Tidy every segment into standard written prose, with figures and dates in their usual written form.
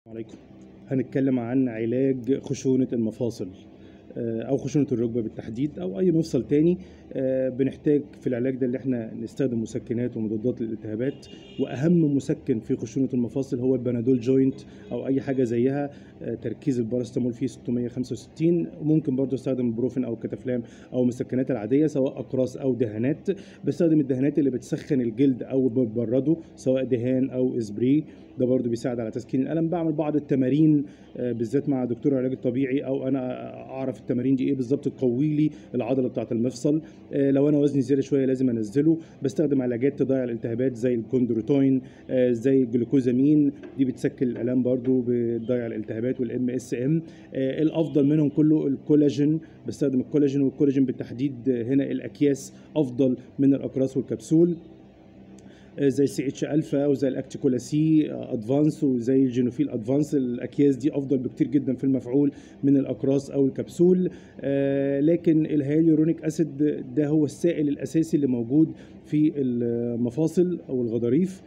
عليكم. هنتكلم عن علاج خشونة المفاصل أو خشونة الركبة بالتحديد أو أي مفصل تاني. بنحتاج في العلاج ده اللي احنا نستخدم مسكنات ومضادات للالتهابات، وأهم مسكن في خشونة المفاصل هو البنادول جوينت أو أي حاجة زيها. تركيز البارستامول فيه 665. ممكن برضو استخدم البروفين أو الكتافلام أو المسكنات العادية سواء أقراص أو دهانات. بستخدم الدهانات اللي بتسخن الجلد أو بتبرده سواء دهان أو إسبري، ده برضو بيساعد على تسكين الألم. بعمل بعض التمارين بالذات مع دكتور العلاج الطبيعي او انا اعرف التمارين دي ايه بالظبط تقوي لي العضله بتاعه المفصل. لو انا وزني زياده شويه لازم انزله. بستخدم علاجات تضيع الالتهابات زي الكوندروتوين، زي الجلوكوزامين، دي بتسكن الالام برضو بتضيع الالتهابات، والام اس ام. الافضل منهم كله الكولاجين. بستخدم الكولاجين، والكولاجين بالتحديد هنا الاكياس افضل من الاقراص والكبسول، زي سي اتش الفا وزي الاكتيكولا-سي ادفانس وزي الجينوفيل ادفانس. الاكياس دي افضل بكتير جدا في المفعول من الاقراص او الكبسول. لكن الهيالورونيك اسيد ده هو السائل الاساسي اللي موجود في المفاصل او الغضاريف.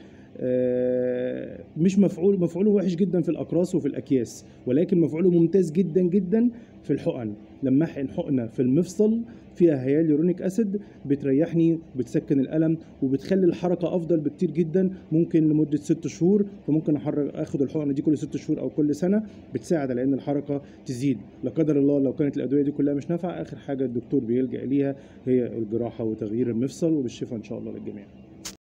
مش مفعوله وحش جدا في الاقراص وفي الاكياس، ولكن مفعوله ممتاز جدا جدا في الحقن. لما احقن حقنه في المفصل فيها هيالورونيك اسيد بتريحني، بتسكن الالم، وبتخلي الحركه افضل بكتير جدا. ممكن لمده 6 شهور، فممكن اخد الحقنه دي كل 6 شهور او كل سنه، بتساعد على ان الحركه تزيد. لا قدر الله لو كانت الادويه دي كلها مش نافعه، اخر حاجه الدكتور بيلجأ ليها هي الجراحه وتغيير المفصل، وبالشفاء ان شاء الله للجميع.